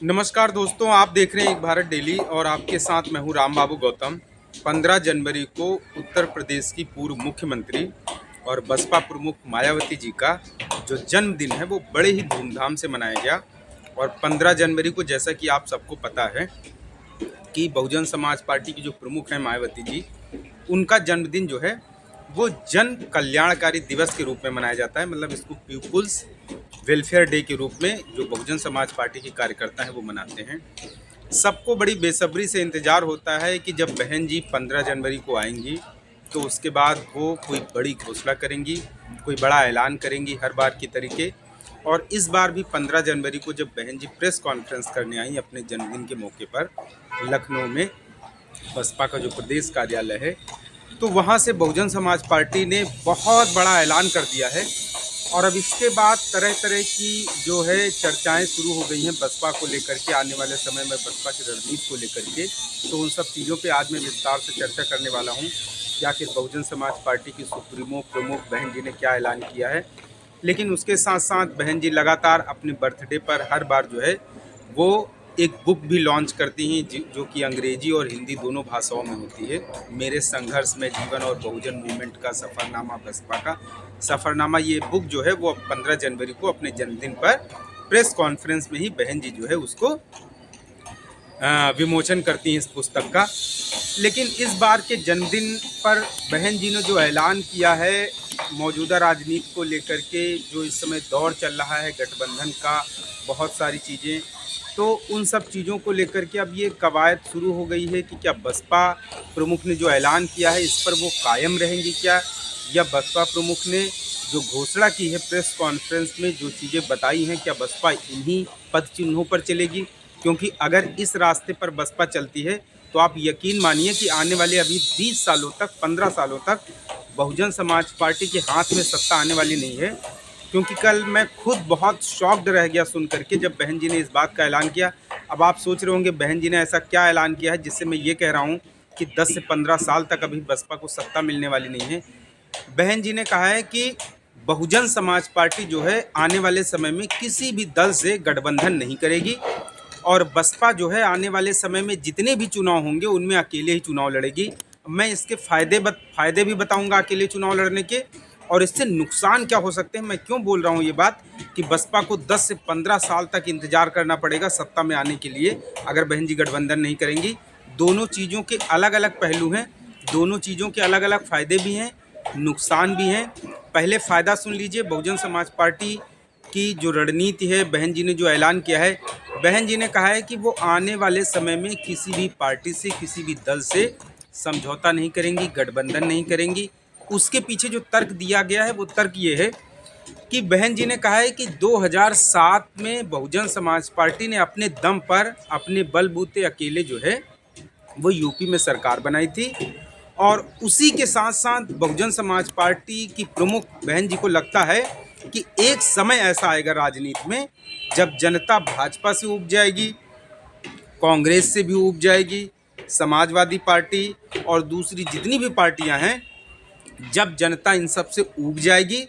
नमस्कार दोस्तों, आप देख रहे हैं एक भारत डेली और आपके साथ मैं हूं राम बाबू गौतम। 15 जनवरी को उत्तर प्रदेश की पूर्व मुख्यमंत्री और बसपा प्रमुख मायावती जी का जो जन्मदिन है वो बड़े ही धूमधाम से मनाया गया। और 15 जनवरी को जैसा कि आप सबको पता है कि बहुजन समाज पार्टी की जो प्रमुख हैं मायावती जी, उनका जन्मदिन जो है वो जन कल्याणकारी दिवस के रूप में मनाया जाता है। मतलब इसको पीपुल्स वेलफेयर डे के रूप में जो बहुजन समाज पार्टी के कार्यकर्ता हैं वो मनाते हैं। सबको बड़ी बेसब्री से इंतज़ार होता है कि जब बहन जी 15 जनवरी को आएंगी तो उसके बाद वो कोई बड़ी घोषणा करेंगी, कोई बड़ा ऐलान करेंगी हर बार की तरीके। और इस बार भी 15 जनवरी को जब बहन जी प्रेस कॉन्फ्रेंस करने आई अपने जन्मदिन के मौके पर लखनऊ में, बसपा का जो प्रदेश कार्यालय है, तो वहाँ से बहुजन समाज पार्टी ने बहुत बड़ा ऐलान कर दिया है। और अब इसके बाद तरह तरह की जो है चर्चाएं शुरू हो गई हैं बसपा को लेकर के, आने वाले समय में बसपा की रणनीति को लेकर के। तो उन सब चीज़ों पे आज मैं विस्तार से चर्चा करने वाला हूं कि आखिर बहुजन समाज पार्टी की सुप्रीमो प्रमुख बहन जी ने क्या ऐलान किया है। लेकिन उसके साथ साथ बहन जी लगातार अपने बर्थडे पर हर बार जो है वो एक बुक भी लॉन्च करती हैं जो कि अंग्रेजी और हिंदी दोनों भाषाओं में होती है। मेरे संघर्ष में जीवन और बहुजन मूवमेंट का सफ़रनामा, बसपा का सफ़रनामा। ये बुक जो है वो 15 जनवरी को अपने जन्मदिन पर प्रेस कॉन्फ्रेंस में ही बहन जी जो है उसको विमोचन करती हैं इस पुस्तक का। लेकिन इस बार के जन्मदिन पर बहन जी ने जो ऐलान किया है मौजूदा राजनीति को लेकर के, जो इस समय दौर चल रहा है गठबंधन का, बहुत सारी चीज़ें, तो उन सब चीज़ों को लेकर के अब ये कवायद शुरू हो गई है कि क्या बसपा प्रमुख ने जो ऐलान किया है इस पर वो कायम रहेंगी क्या, या बसपा प्रमुख ने जो घोषणा की है प्रेस कॉन्फ्रेंस में, जो चीज़ें बताई हैं, क्या बसपा इन्हीं पद चिन्हों पर चलेगी। क्योंकि अगर इस रास्ते पर बसपा चलती है तो आप यकीन मानिए कि आने वाले अभी 20 सालों तक, 15 सालों तक बहुजन समाज पार्टी के हाथ में सत्ता आने वाली नहीं है। क्योंकि कल मैं खुद बहुत शॉक्ड रह गया सुन करके जब बहन जी ने इस बात का ऐलान किया। अब आप सोच रहे होंगे बहन जी ने ऐसा क्या ऐलान किया है जिससे मैं ये कह रहा हूँ कि 10 से 15 साल तक अभी बसपा को सत्ता मिलने वाली नहीं है। बहन जी ने कहा है कि बहुजन समाज पार्टी जो है आने वाले समय में किसी भी दल से गठबंधन नहीं करेगी और बसपा जो है आने वाले समय में जितने भी चुनाव होंगे उनमें अकेले ही चुनाव लड़ेगी। मैं इसके फायदे भी बताऊंगा अकेले चुनाव लड़ने के, और इससे नुकसान क्या हो सकते हैं। मैं क्यों बोल रहा हूँ ये बात कि बसपा को 10 से 15 साल तक इंतजार करना पड़ेगा सत्ता में आने के लिए अगर बहन जी गठबंधन नहीं करेंगी। दोनों चीज़ों के अलग अलग पहलू हैं, दोनों चीज़ों के अलग अलग फ़ायदे भी हैं, नुकसान भी हैं। पहले फ़ायदा सुन लीजिए। बहुजन समाज पार्टी की जो रणनीति है, बहन जी ने जो ऐलान किया है, बहन जी ने कहा है कि वो आने वाले समय में किसी भी पार्टी से, किसी भी दल से समझौता नहीं करेंगी, गठबंधन नहीं करेंगी। उसके पीछे जो तर्क दिया गया है वो तर्क ये है कि बहन जी ने कहा है कि 2007 में बहुजन समाज पार्टी ने अपने दम पर, अपने बलबूते अकेले जो है वो यूपी में सरकार बनाई थी। और उसी के साथ साथ बहुजन समाज पार्टी की प्रमुख बहन जी को लगता है कि एक समय ऐसा आएगा राजनीति में जब जनता भाजपा से ऊब जाएगी, कांग्रेस से भी ऊब जाएगी, समाजवादी पार्टी और दूसरी जितनी भी पार्टियां हैं, जब जनता इन सब से ऊब जाएगी।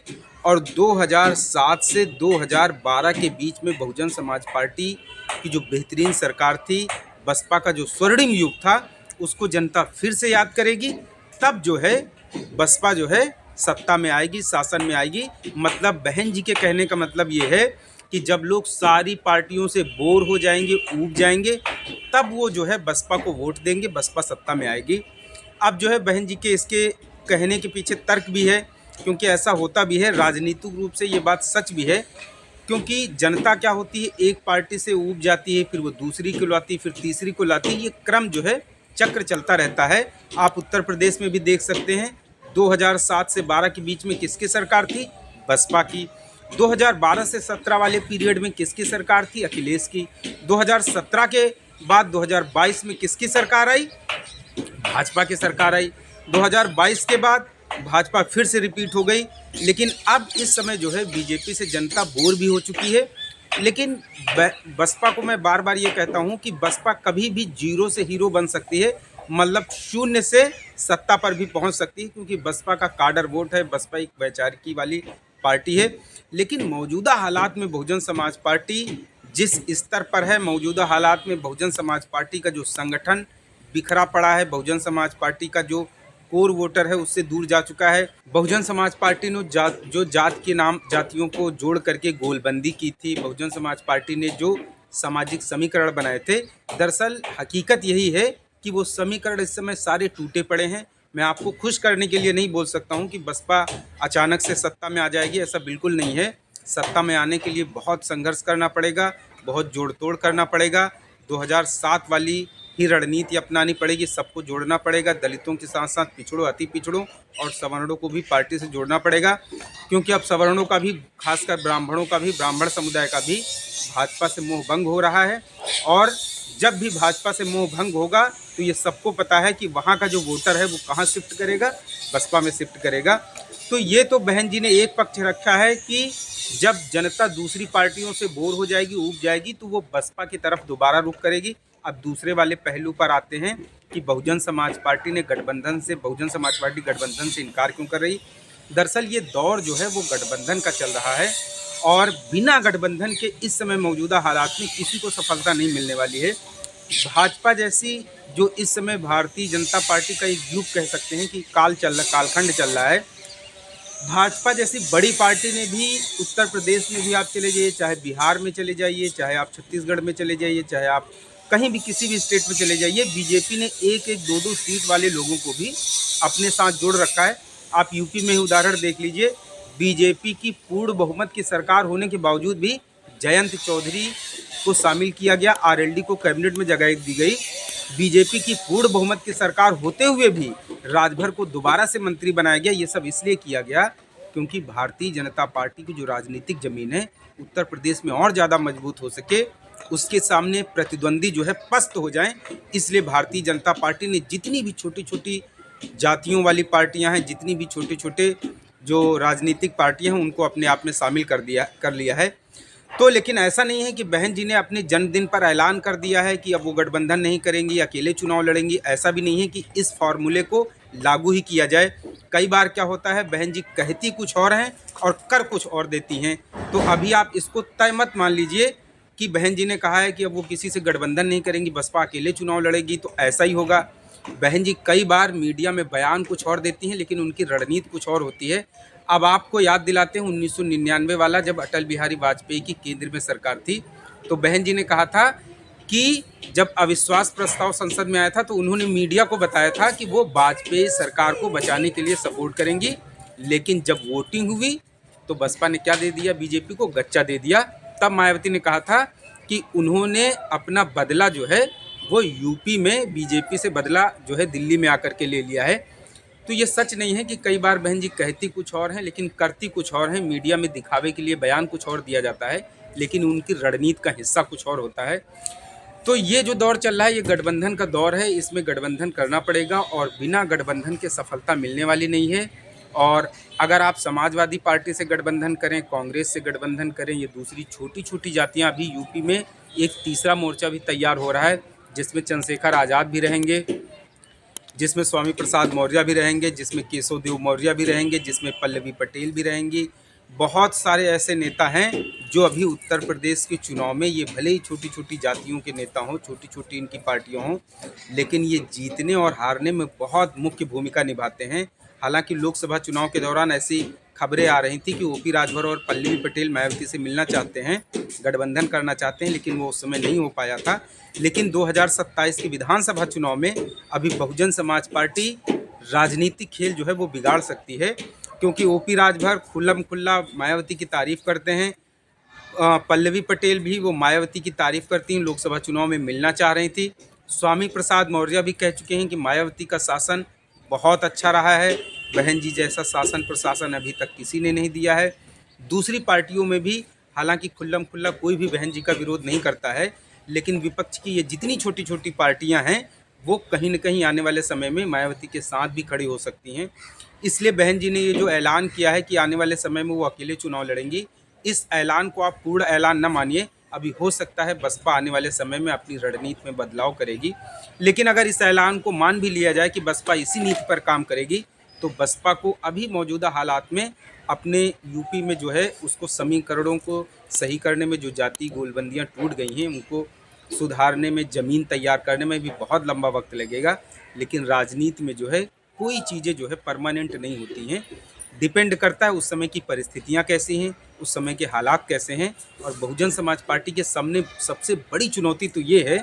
और 2007 से 2012 के बीच में बहुजन समाज पार्टी की जो बेहतरीन सरकार थी, बसपा का जो स्वर्णिम युग था, उसको जनता फिर से याद करेगी। तब जो है बसपा जो है सत्ता में आएगी, शासन में आएगी। मतलब बहन जी के कहने का मतलब ये है कि जब लोग सारी पार्टियों से बोर हो जाएंगे, ऊब जाएंगे, तब वो जो है बसपा को वोट देंगे, बसपा सत्ता में आएगी। अब जो है बहन जी के इसके कहने के पीछे तर्क भी है, क्योंकि ऐसा होता भी है, राजनीतिक रूप से ये बात सच भी है। क्योंकि जनता क्या होती है, एक पार्टी से ऊब जाती है, फिर वो दूसरी को लाती है, फिर तीसरी को लाती है। ये क्रम जो है चक्र चलता रहता है। आप उत्तर प्रदेश में भी देख सकते हैं 2007 से 12 के बीच में किसकी सरकार थी, बसपा की। 2012 से 17 वाले पीरियड में किसकी सरकार थी, अखिलेश की। 2017 के बाद 2022 में किसकी सरकार आई, भाजपा की सरकार आई। 2022 के बाद भाजपा फिर से रिपीट हो गई। लेकिन अब इस समय जो है बीजेपी से जनता बोर भी हो चुकी है। लेकिन बसपा को मैं बार बार ये कहता हूँ कि बसपा कभी भी जीरो से हीरो बन सकती है, मतलब शून्य से सत्ता पर भी पहुँच सकती है, क्योंकि बसपा का काडर वोट है, बसपा एक वैचारिकी वाली पार्टी है। लेकिन मौजूदा हालात में बहुजन समाज पार्टी जिस स्तर पर है मौजूदा हालात में बहुजन समाज पार्टी का जो संगठन बिखरा पड़ा है, बहुजन समाज पार्टी का जो कोर वोटर है उससे दूर जा चुका है। बहुजन समाज पार्टी ने जात के नाम जातियों को जोड़ करके गोलबंदी की थी, बहुजन समाज पार्टी ने जो सामाजिक समीकरण बनाए थे, दरअसल हकीकत यही है कि वो समीकरण इस समय सारे टूटे पड़े हैं। मैं आपको खुश करने के लिए नहीं बोल सकता हूं कि बसपा अचानक से सत्ता में आ जाएगी, ऐसा बिल्कुल नहीं है। सत्ता में आने के लिए बहुत संघर्ष करना पड़ेगा, बहुत जोड़ तोड़ करना पड़ेगा। 2007 वाली ही रणनीति अपनानी पड़ेगी, सबको जोड़ना पड़ेगा, दलितों के साथ साथ पिछड़ों, अति पिछड़ों और सवर्णों को भी पार्टी से जोड़ना पड़ेगा, क्योंकि अब सवर्णों का भी, खासकर ब्राह्मणों का भी, ब्राह्मण समुदाय का भी भाजपा से मोह भंग हो रहा है। और जब भी भाजपा से मोह भंग होगा तो ये सबको पता है कि वहाँ का जो वोटर है वो कहाँ शिफ्ट करेगा, बसपा में शिफ्ट करेगा। तो ये तो बहन जी ने एक पक्ष रखा है कि जब जनता दूसरी पार्टियों से बोर हो जाएगी, ऊब जाएगी, तो वो बसपा की तरफ दोबारा रुख करेगी। अब दूसरे वाले पहलू पर आते हैं कि बहुजन समाज पार्टी ने बहुजन समाज पार्टी गठबंधन से इनकार क्यों कर रही। दरअसल ये दौर जो है वो गठबंधन का चल रहा है और बिना गठबंधन के इस समय मौजूदा हालात में किसी को सफलता नहीं मिलने वाली है। भाजपा जैसी जो इस समय भारतीय जनता पार्टी का एक युग कह सकते हैं कि कालखंड चल रहा है, भाजपा जैसी बड़ी पार्टी ने भी उत्तर प्रदेश में भी आप चले जाइए, चाहे बिहार में चले जाइए, चाहे आप छत्तीसगढ़ में चले जाइए, चाहे आप कहीं भी किसी भी स्टेट में चले जाइए, बीजेपी ने एक एक दो सीट वाले लोगों को भी अपने साथ जोड़ रखा है। आप यूपी में ही उदाहरण देख लीजिए, बीजेपी की पूर्ण बहुमत की सरकार होने के बावजूद भी जयंत चौधरी को शामिल किया गया, आरएलडी को कैबिनेट में जगह दी गई। बीजेपी की पूर्ण बहुमत की सरकार होते हुए भी राजभर को दोबारा से मंत्री बनाया गया। ये सब इसलिए किया गया क्योंकि भारतीय जनता पार्टी की जो राजनीतिक जमीन है उत्तर प्रदेश में और ज़्यादा मजबूत हो सके, उसके सामने प्रतिद्वंदी जो है पस्त हो जाएं। इसलिए भारतीय जनता पार्टी ने जितनी भी छोटी छोटी जातियों वाली पार्टियां हैं, जितनी भी छोटे छोटे जो राजनीतिक पार्टियां हैं, उनको अपने आप में शामिल कर लिया है। तो लेकिन ऐसा नहीं है कि बहन जी ने अपने जन्मदिन पर ऐलान कर दिया है कि अब वो गठबंधन नहीं करेंगी, अकेले चुनाव लड़ेंगी। ऐसा भी नहीं है कि इस फॉर्मूले को लागू ही किया जाए। कई बार क्या होता है, बहन जी कहती कुछ और हैं और कर कुछ और देती हैं। तो अभी आप इसको तय मत मान लीजिए कि बहन जी ने कहा है कि अब वो किसी से गठबंधन नहीं करेंगी, बसपा अकेले चुनाव लड़ेगी, तो ऐसा ही होगा। बहन जी कई बार मीडिया में बयान कुछ और देती हैं लेकिन उनकी रणनीति कुछ और होती है। अब आपको याद दिलाते हैं 1999 वाला, जब अटल बिहारी वाजपेयी की केंद्र में सरकार थी, तो बहन जी ने कहा था कि जब अविश्वास प्रस्ताव संसद में आया था तो उन्होंने मीडिया को बताया था कि वो वाजपेयी सरकार को बचाने के लिए सपोर्ट करेंगी। लेकिन जब वोटिंग हुई तो बसपा ने क्या दे दिया, बीजेपी को गच्चा दे दिया। तब मायावती ने कहा था कि उन्होंने अपना बदला जो है वो यूपी में बीजेपी से बदला जो है दिल्ली में आकर के ले लिया है। तो ये सच नहीं है कि कई बार बहन जी कहती कुछ और हैं लेकिन करती कुछ और हैं। मीडिया में दिखावे के लिए बयान कुछ और दिया जाता है लेकिन उनकी रणनीति का हिस्सा कुछ और होता है। तो ये जो दौर चल रहा है ये गठबंधन का दौर है, इसमें गठबंधन करना पड़ेगा और बिना गठबंधन के सफलता मिलने वाली नहीं है। और अगर आप समाजवादी पार्टी से गठबंधन करें, कांग्रेस से गठबंधन करें, ये दूसरी छोटी छोटी जातियां, अभी यूपी में एक तीसरा मोर्चा भी तैयार हो रहा है जिसमें चंद्रशेखर आज़ाद भी रहेंगे, जिसमें स्वामी प्रसाद मौर्य भी रहेंगे, जिसमें केशव देव मौर्य भी रहेंगे, जिसमें पल्लवी पटेल भी रहेंगी। बहुत सारे ऐसे नेता हैं जो अभी उत्तर प्रदेश के चुनाव में, ये भले ही छोटी छोटी जातियों के नेता हों, छोटी छोटी इनकी पार्टियां हों, लेकिन ये जीतने और हारने में बहुत मुख्य भूमिका निभाते हैं। हालांकि लोकसभा चुनाव के दौरान ऐसी खबरें आ रही थी कि ओपी राजभर और पल्लवी पटेल मायावती से मिलना चाहते हैं, गठबंधन करना चाहते हैं, लेकिन वो उस समय नहीं हो पाया था। लेकिन 2027 के विधानसभा चुनाव में अभी बहुजन समाज पार्टी राजनीतिक खेल जो है वो बिगाड़ सकती है, क्योंकि ओपी राजभर खुल्लम खुल्ला मायावती की तारीफ़ करते हैं, पल्लवी पटेल भी वो मायावती की तारीफ़ करती हैं, लोकसभा चुनाव में मिलना चाह रही थी। स्वामी प्रसाद मौर्य भी कह चुके हैं कि मायावती का शासन बहुत अच्छा रहा है, बहन जी जैसा शासन प्रशासन अभी तक किसी ने नहीं दिया है। दूसरी पार्टियों में भी हालांकि खुल्लम खुल्ला कोई भी बहन जी का विरोध नहीं करता है, लेकिन विपक्ष की ये जितनी छोटी छोटी पार्टियां हैं वो कहीं न कहीं आने वाले समय में मायावती के साथ भी खड़ी हो सकती हैं। इसलिए बहन जी ने ये जो ऐलान किया है कि आने वाले समय में वो अकेले चुनाव लड़ेंगी, इस ऐलान को आप पूर्ण ऐलान न मानिए। अभी हो सकता है बसपा आने वाले समय में अपनी रणनीति में बदलाव करेगी, लेकिन अगर इस ऐलान को मान भी लिया जाए कि बसपा इसी नीति पर काम करेगी, तो बसपा को अभी मौजूदा हालात में अपने यूपी में जो है उसको समीकरणों को सही करने में, जो जाति गोलबंदियाँ टूट गई हैं उनको सुधारने में, ज़मीन तैयार करने में भी बहुत लंबा वक्त लगेगा। लेकिन राजनीति में जो है कोई चीज़ें जो है परमानेंट नहीं होती हैं, डिपेंड करता है उस समय की परिस्थितियाँ कैसी हैं, उस समय के हालात कैसे हैं। और बहुजन समाज पार्टी के सामने सबसे बड़ी चुनौती तो ये है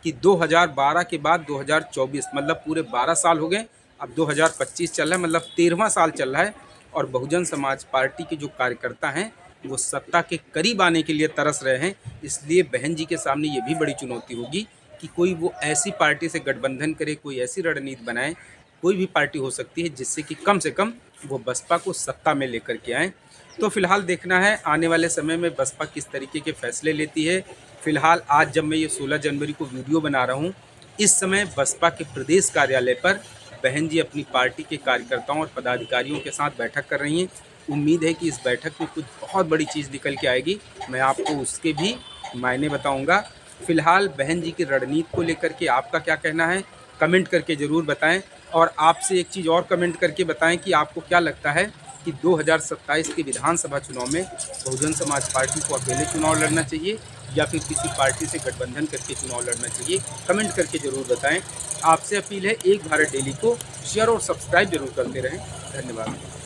कि 2012 के बाद 2024 मतलब पूरे 12 साल हो गए, अब 2025 चल रहा है, मतलब 13वां साल चल रहा है और बहुजन समाज पार्टी के जो कार्यकर्ता हैं वो सत्ता के करीब आने के लिए तरस रहे हैं। इसलिए बहन जी के सामने ये भी बड़ी चुनौती होगी कि कोई वो ऐसी पार्टी से गठबंधन करे, कोई ऐसी रणनीति बनाए, कोई भी पार्टी हो सकती है जिससे कि कम से कम वो बसपा को सत्ता में लेकर के आएँ। तो फिलहाल देखना है आने वाले समय में बसपा किस तरीके के फैसले लेती है। फिलहाल आज जब मैं ये 16 जनवरी को वीडियो बना रहा हूँ, इस समय बसपा के प्रदेश कार्यालय पर बहन जी अपनी पार्टी के कार्यकर्ताओं और पदाधिकारियों के साथ बैठक कर रही हैं। उम्मीद है कि इस बैठक में कुछ बहुत बड़ी चीज़ निकल के आएगी, मैं आपको उसके भी मायने बताऊंगा। फिलहाल बहन जी की रणनीति को लेकर के आपका क्या कहना है, कमेंट करके ज़रूर बताएं। और आपसे एक चीज़ और कमेंट करके बताएं कि आपको क्या लगता है कि 2027 के विधानसभा चुनाव में बहुजन समाज पार्टी को अकेले चुनाव लड़ना चाहिए या फिर किसी पार्टी से गठबंधन करके चुनाव लड़ना चाहिए, कमेंट करके ज़रूर बताएं। आपसे अपील है एक भारत डेली को शेयर और सब्सक्राइब जरूर करते रहें। धन्यवाद।